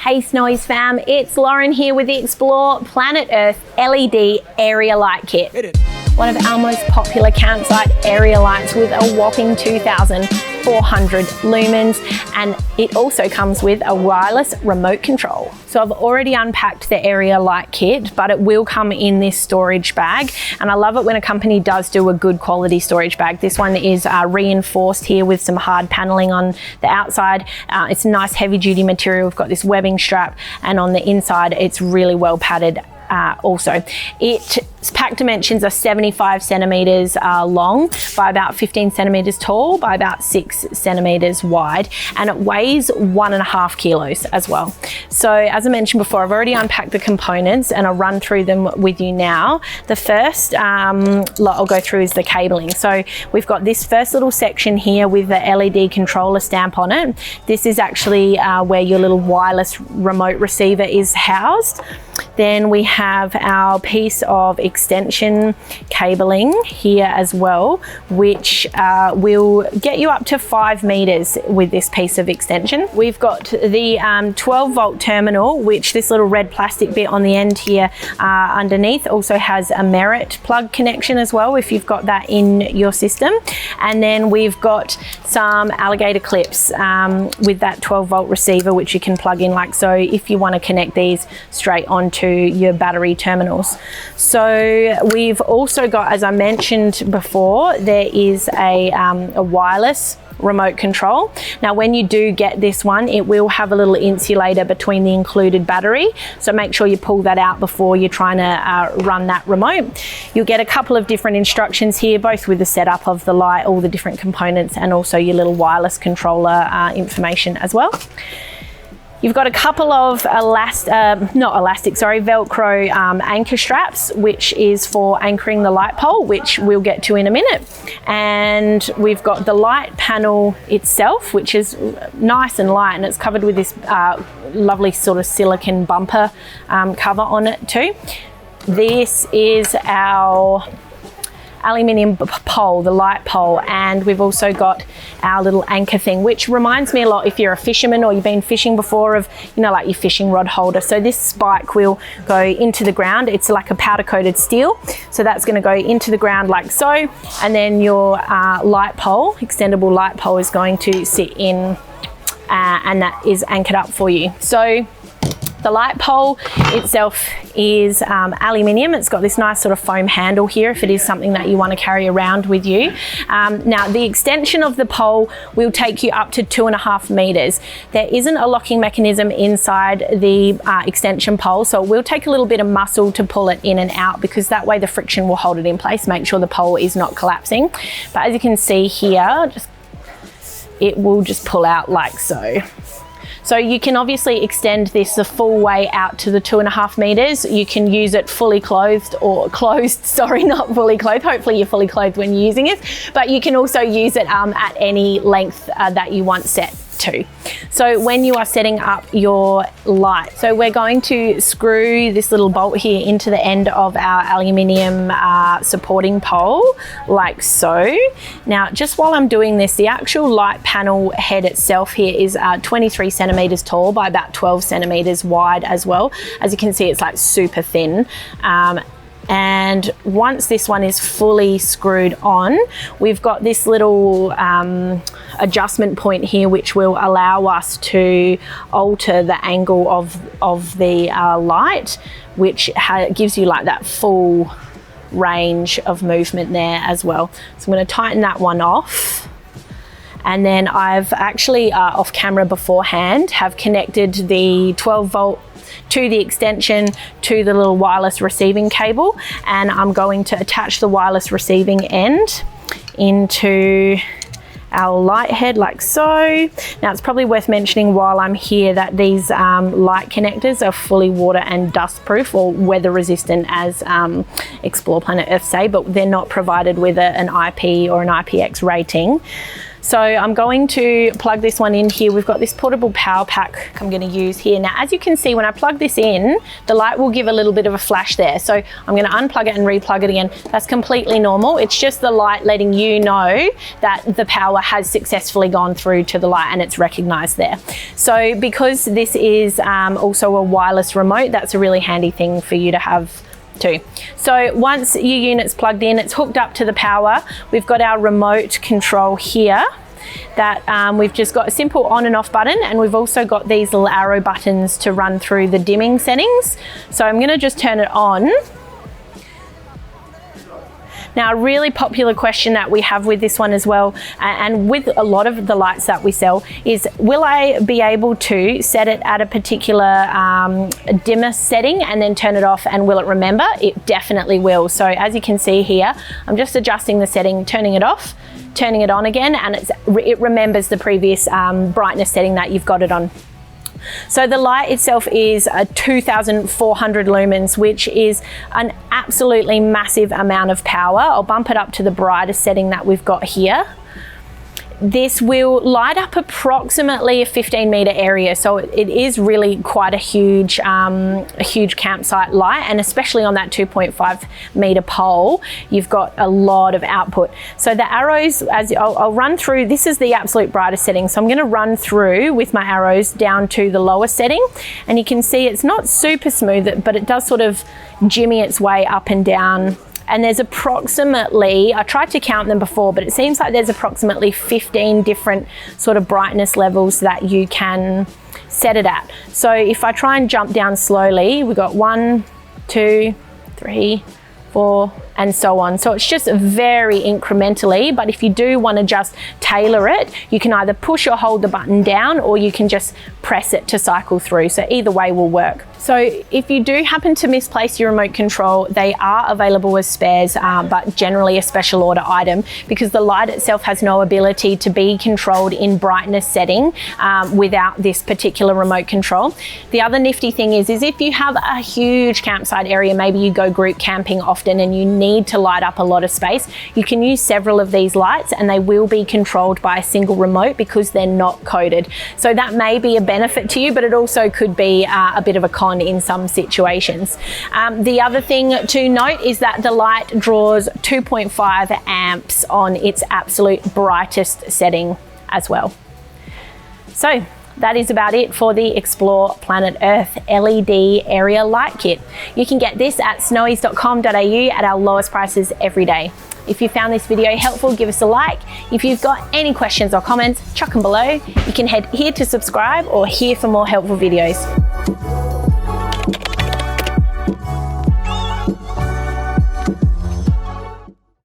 Hey Snowies fam, it's Lauren here with the Explore Planet Earth LED area light kit. One of our most popular campsite area lights with a whopping 2,400 lumens, and it also comes with a wireless remote control. So I've already unpacked the area light kit, but it will come in this storage bag, and I love it when a company does do a good quality storage bag. This one is reinforced here with some hard paneling on the outside. It's a nice heavy duty material. We've got this webbing strap, and on the inside it's really well padded. Also, its pack dimensions are 75 centimeters long by about 15 centimeters tall by about 6 centimeters wide, and it weighs 1.5 kilos as well. So as I mentioned before, I've already unpacked the components and I'll run through them with you now. The first lot I'll go through is the cabling. So we've got this first little section here with the LED controller stamp on it. This is actually where your little wireless remote receiver is housed. Then we have our piece of extension cabling here as well, which will get you up to 5 meters with this piece of extension. We've got the 12 volt terminal, which this little red plastic bit on the end here underneath also has a merit plug connection as well, if you've got that in your system. And then we've got some alligator clips with that 12 volt receiver, which you can plug in like so if you want to connect these straight onto your battery terminals. So we've also got, as I mentioned before, there is a wireless remote control. Now when you do get this one, it will have a little insulator between the included battery, so make sure you pull that out before you're trying to run that remote. You'll get a couple of different instructions here, both with the setup of the light, all the different components, and also your little wireless controller information as well. You've got a couple of Velcro anchor straps, which is for anchoring the light pole, which we'll get to in a minute. And we've got the light panel itself, which is nice and light, and it's covered with this lovely sort of silicone bumper cover on it too. This is our aluminium pole, the light pole, and we've also got our little anchor thing, which reminds me a lot, if you're a fisherman or you've been fishing before, of, you know, like your fishing rod holder. So this spike will go into the ground. It's like a powder coated steel, so that's going to go into the ground like so, and then your light pole, extendable light pole, is going to sit in and that is anchored up for you. So the light pole itself is aluminium. It's got this nice sort of foam handle here if it is something that you want to carry around with you. Now the extension of the pole will take you up to 2.5 meters. There isn't a locking mechanism inside the extension pole, so it will take a little bit of muscle to pull it in and out, because that way the friction will hold it in place, make sure the pole is not collapsing. But as you can see here, it will just pull out like so. So you can obviously extend this the full way out to the 2.5 meters. You can use it fully clothed or closed, sorry, not fully clothed. Hopefully you're fully clothed when you're using it, but you can also use it at any length that you want set to. So when you are setting up your light, so we're going to screw this little bolt here into the end of our aluminium supporting pole like so. Now just while I'm doing this, the actual light panel head itself here is 23 centimeters tall by about 12 centimeters wide as well. As you can see, it's like super thin. And once this one is fully screwed on, we've got this little adjustment point here, which will allow us to alter the angle of the light, which gives you like that full range of movement there as well. So I'm going to tighten that one off. And then I've actually off camera beforehand have connected the 12 volt to the extension to the little wireless receiving cable, and I'm going to attach the wireless receiving end into our light head like so. Now it's probably worth mentioning while I'm here that these light connectors are fully water and dust proof, or weather resistant, as Explore Planet Earth say, but they're not provided with an IP or an IPX rating. So I'm going to plug this one in here. We've got this portable power pack I'm going to use here. Now, as you can see, when I plug this in, the light will give a little bit of a flash there. So I'm going to unplug it and replug it again. That's completely normal. It's just the light letting you know that the power has successfully gone through to the light and it's recognized there. So because this is also a wireless remote, that's a really handy thing for you to have too. So once your unit's plugged in, it's hooked up to the power. We've got our remote control here that we've just got a simple on and off button, and we've also got these little arrow buttons to run through the dimming settings. So I'm going to just turn it on. Now, a really popular question that we have with this one as well, and with a lot of the lights that we sell, is will I be able to set it at a particular dimmer setting and then turn it off, and will it remember? It definitely will. So as you can see here, I'm just adjusting the setting, turning it off, turning it on again, and it remembers the previous brightness setting that you've got it on. So the light itself is 2,400 lumens, which is an absolutely massive amount of power. I'll bump it up to the brightest setting that we've got here. This will light up approximately a 15-meter area, so it is really quite a huge campsite light, and especially on that 2.5-meter pole, you've got a lot of output. So the arrows, as I'll run through, this is the absolute brightest setting, so I'm going to run through with my arrows down to the lowest setting, and you can see it's not super smooth, but it does sort of jimmy its way up and down. And there's approximately, I tried to count them before, but it seems like there's approximately 15 different sort of brightness levels that you can set it at. So if I try and jump down slowly, we've got 1, 2, 3, 4, and so on. So it's just very incrementally, but if you do want to just tailor it, you can either push or hold the button down, or you can just press it to cycle through. So either way will work. So if you do happen to misplace your remote control, they are available as spares, but generally a special order item, because the light itself has no ability to be controlled in brightness setting without this particular remote control. The other nifty thing is if you have a huge campsite area, maybe you go group camping often and you need to light up a lot of space, you can use several of these lights and they will be controlled by a single remote because they're not coded. So that may be a benefit to you, but it also could be a bit of a con in some situations. The other thing to note is that the light draws 2.5 amps on its absolute brightest setting as well. So that is about it for the Explore Planet Earth LED area light kit. You can get this at snowies.com.au at our lowest prices every day. If you found this video helpful, give us a like. If you've got any questions or comments, chuck them below. You can head here to subscribe or here for more helpful videos.